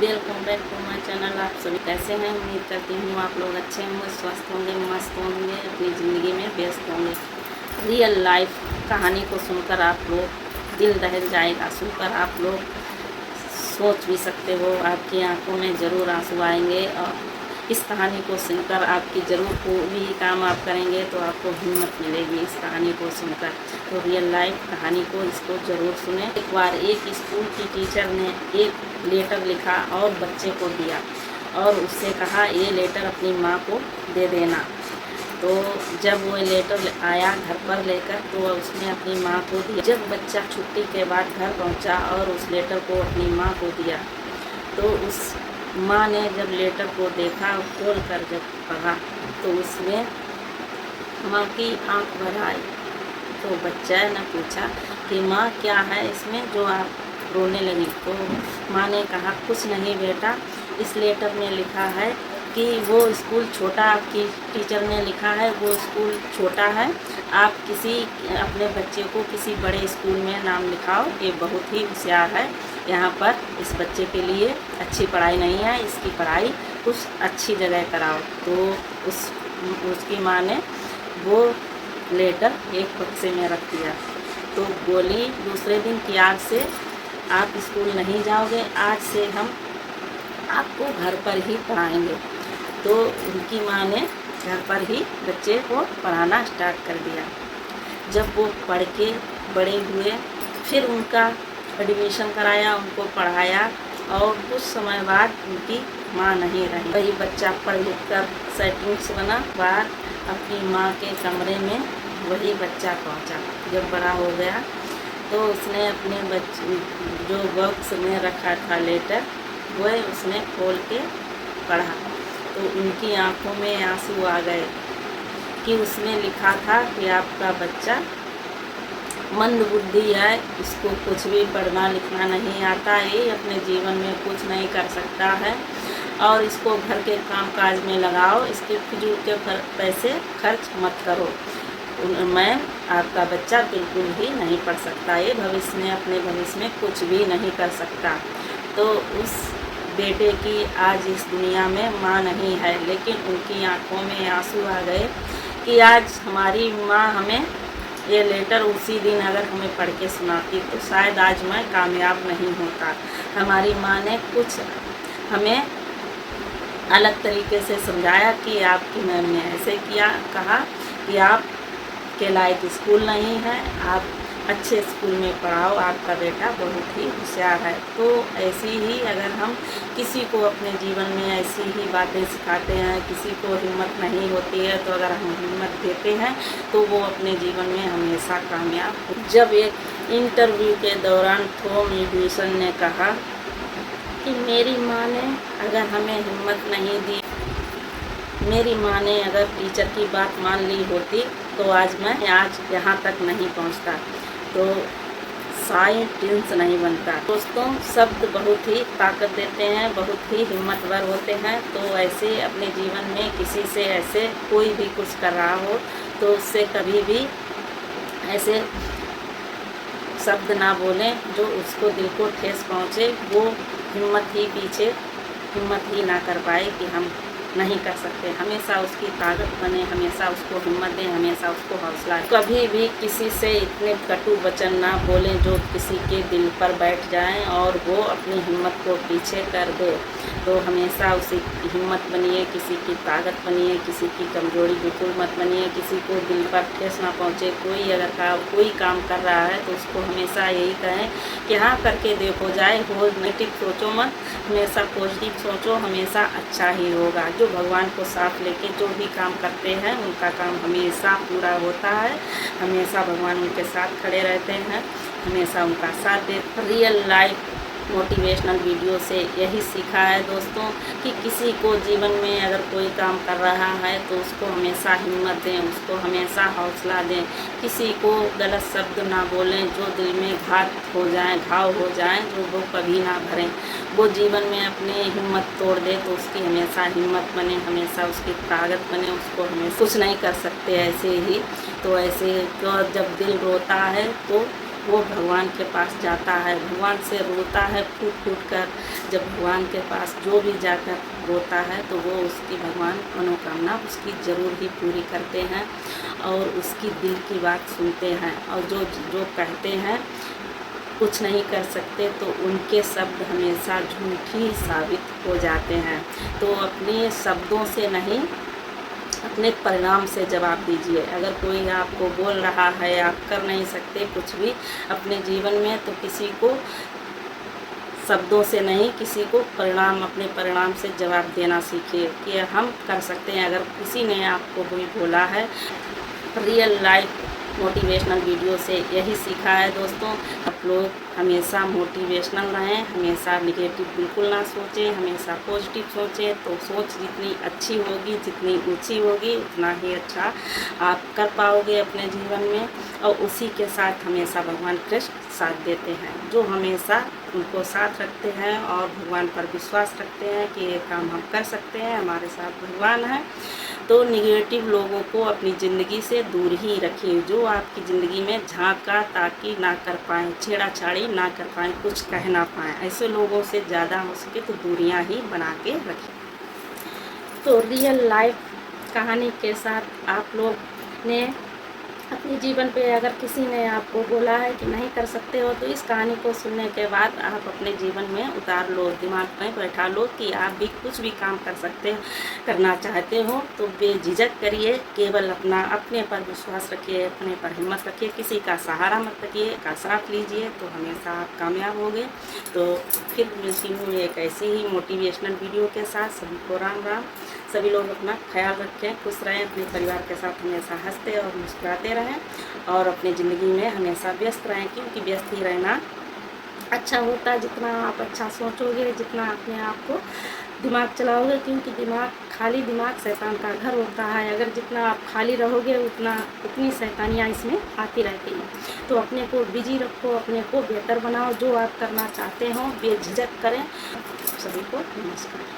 Welcome back to my channel. आप सभी कैसे हैं? उम्मीद करती हूँ आप लोग अच्छे होंगे, स्वस्थ होंगे, मस्त होंगे, अपनी ज़िंदगी में व्यस्त होंगे। रियल लाइफ कहानी को सुनकर आप लोग दिल दहल जाएगा, सुनकर आप लोग सोच भी सकते हो, आपकी आंखों में ज़रूर आंसू आएंगे। और इस कहानी को सुनकर आपकी ज़रूर कोई भी काम आप करेंगे तो आपको हिम्मत मिलेगी इस कहानी को सुनकर। तो रियल लाइफ कहानी को इसको ज़रूर सुने। एक बार एक स्कूल की टीचर ने एक लेटर लिखा और बच्चे को दिया और उससे कहा ये लेटर अपनी माँ को दे देना। तो जब वो लेटर आया घर पर लेकर तो उसने अपनी माँ को दिया। जब बच्चा छुट्टी के बाद घर पहुँचा और उस लेटर को अपनी माँ को दिया तो उस माँ ने जब लेटर को देखा और खोल कर जब पढ़ा तो उसमें माँ की आंख भर आई। तो बच्चा ने पूछा कि माँ क्या है इसमें जो आप रोने लगी? तो माँ ने कहा कुछ नहीं बेटा, इस लेटर में लिखा है कि वो स्कूल छोटा, आपकी टीचर ने लिखा है वो स्कूल छोटा है, आप किसी अपने बच्चे को किसी बड़े स्कूल में नाम लिखाओ, ये बहुत ही होशियार है, यहाँ पर इस बच्चे के लिए अच्छी पढ़ाई नहीं है, इसकी पढ़ाई कुछ अच्छी जगह कराओ। तो उसकी माँ ने वो लेटर एक बक्से में रख दिया। तो बोली दूसरे दिन कि आज से आप स्कूल नहीं जाओगे, आज से हम आपको घर पर ही पढ़ाएंगे। तो उनकी माँ ने घर पर ही बच्चे को पढ़ाना स्टार्ट कर दिया। जब वो पढ़ के बड़े हुए फिर उनका एडमिशन कराया, उनको पढ़ाया और कुछ समय बाद उनकी माँ नहीं रही। वही बच्चा पढ़ लिख कर सेटिंग्स बना, बाहर अपनी माँ के कमरे में वही बच्चा पहुँचा। जब बड़ा हो गया तो उसने अपने बच्चे जो बॉक्स में रखा था लेटर वह उसने खोल के पढ़ा तो उनकी आंखों में आंसू आ गए कि उसमें लिखा था कि आपका बच्चा मंद बुद्धि है, इसको कुछ भी पढ़ना लिखना नहीं आता, ये अपने जीवन में कुछ नहीं कर सकता है और इसको घर के कामकाज में लगाओ, इसके फिजूल के पैसे खर्च मत करो। मैं आपका बच्चा बिल्कुल ही नहीं पढ़ सकता, ये भविष्य में अपने भविष्य में कुछ भी नहीं कर सकता। तो उस बेटे की आज इस दुनिया में माँ नहीं है, लेकिन उनकी आंखों में आंसू आ गए कि आज हमारी माँ हमें ये लेटर उसी दिन अगर हमें पढ़ के सुनाती तो शायद आज मैं कामयाब नहीं होता। हमारी माँ ने कुछ हमें अलग तरीके से समझाया कि आपकी मैम ने ऐसे किया, कहा कि आप के लायक स्कूल नहीं है, आप अच्छे स्कूल में पढ़ाओ, आपका बेटा बहुत ही होशियार है। तो ऐसी ही अगर हम किसी को अपने जीवन में ऐसी ही बातें सिखाते हैं, किसी को हिम्मत नहीं होती है तो अगर हम हिम्मत देते हैं तो वो अपने जीवन में हमेशा कामयाब हो। जब एक इंटरव्यू के दौरान थॉम एडिसन ने कहा कि मेरी माँ ने अगर हमें हिम्मत नहीं दी, मेरी माँ ने अगर टीचर की बात मान ली होती तो आज मैं यहाँ तक नहीं पहुँचता, तो साइंटिस्ट नहीं बनता। दोस्तों, शब्द बहुत ही ताकत देते हैं, बहुत ही हिम्मतवर होते हैं। तो ऐसे अपने जीवन में किसी से ऐसे कोई भी कुछ कर रहा हो तो उससे कभी भी ऐसे शब्द ना बोलें जो उसको दिल को ठेस पहुँचे। वो हिम्मत ही ना कर पाए कि हम नहीं कर सकते। हमेशा उसकी ताकत बने, हमेशा उसको हिम्मत दें, हमेशा उसको हौसला। कभी भी किसी से इतने कटु वचन ना बोलें जो किसी के दिल पर बैठ जाएं और वो अपनी हिम्मत को पीछे कर दे। तो हमेशा उसी की हिम्मत बनिए, किसी की ताकत बनिए, किसी की कमजोरी बिल्कुल मत बनिए, किसी को दिल पर ठेस ना पहुँचे। कोई अगर कोई काम कर रहा है तो उसको हमेशा यही कहें कि हाँ करके देखो, जाए हो नेगेटिव सोचो मत, हमेशा पॉजिटिव सोचो, हमेशा अच्छा ही होगा। जो भगवान को साथ लेके जो भी काम करते हैं उनका काम हमेशा पूरा होता है, हमेशा भगवान उनके साथ खड़े रहते हैं, हमेशा उनका साथ देते। रियल लाइफ मोटिवेशनल वीडियो से यही सीखा है दोस्तों कि किसी को जीवन में अगर कोई काम कर रहा है तो उसको हमेशा हिम्मत दें, उसको हमेशा हौसला दें, किसी को गलत शब्द ना बोलें जो दिल में घाव हो जाए जो वो कभी ना भरें। वो जीवन में अपनी हिम्मत तोड़ दे तो उसकी हमेशा हिम्मत बने, हमेशा उसकी ताकत बने, उसको हमें कुछ नहीं कर सकते ऐसे ही। तो ऐसे तो जब दिल रोता है तो वो भगवान के पास जाता है, भगवान से रोता है फूट फूट कर। जब भगवान के पास जो भी जाकर रोता है तो वो उसकी भगवान मनोकामना उसकी ज़रूर ही पूरी करते हैं और उसकी दिल की बात सुनते हैं। और जो जो कहते हैं कुछ नहीं कर सकते तो उनके शब्द हमेशा झूठी साबित हो जाते हैं। तो अपने शब्दों से नहीं, अपने परिणाम से जवाब दीजिए। अगर कोई आपको बोल रहा है आप कर नहीं सकते कुछ भी अपने जीवन में, तो किसी को शब्दों से नहीं, किसी को परिणाम, अपने परिणाम से जवाब देना सीखिए कि हम कर सकते हैं। अगर किसी ने आपको भी बोला है, रियल लाइफ मोटिवेशनल वीडियो से यही सीखा है दोस्तों। आप लोग हमेशा मोटिवेशनल रहें, हमेशा निगेटिव बिल्कुल ना सोचें, हमेशा पॉजिटिव सोचें। तो सोच जितनी अच्छी होगी, जितनी ऊंची होगी, उतना ही अच्छा आप कर पाओगे अपने जीवन में। और उसी के साथ हमेशा भगवान कृष्ण साथ देते हैं, जो हमेशा उनको साथ रखते हैं और भगवान पर विश्वास रखते हैं कि ये काम हम कर सकते हैं, हमारे साथ भगवान है। तो निगेटिव लोगों को अपनी ज़िंदगी से दूर ही रखिए, जो आपकी ज़िंदगी में झांका ताकि ना कर पाएँ, छेड़ाछाड़ी ना कर पाएँ, कुछ कह ना पाएँ। ऐसे लोगों से ज़्यादा हो सके तो दूरियां ही बना के रखिए। तो रियल लाइफ कहानी के साथ आप लोग ने अपने जीवन पे अगर किसी ने आपको बोला है कि नहीं कर सकते हो, तो इस कहानी को सुनने के बाद आप अपने जीवन में उतार लो, दिमाग में बैठा लो कि आप भी कुछ भी काम कर सकते हो, करना चाहते हो तो बेझिझक करिए। केवल अपने पर विश्वास रखिए, अपने पर हिम्मत रखिए, किसी का सहारा मत रखिए, का साथ लीजिए तो हमेशा आप कामयाब होंगे। तो फिर मिलती हूँ एक ऐसी ही मोटिवेशनल वीडियो के साथ। सभी को राम राम। सभी लोग अपना ख्याल रखें, खुश रहें, अपने परिवार के साथ हमेशा हंसते और मुस्कुराते रहें और अपनी ज़िंदगी में हमेशा व्यस्त रहें, क्योंकि व्यस्त ही रहना अच्छा होता है। जितना आप अच्छा सोचोगे, जितना अपने आप को दिमाग चलाओगे, क्योंकि खाली दिमाग शैतान का घर होता है। अगर जितना आप खाली रहोगे उतनी शैतानियाँ इसमें आती रहती हैं। तो अपने को बिजी रखो, अपने को बेहतर बनाओ, जो आप करना चाहते हो बेझिझक करें। सभी को नमस्कार।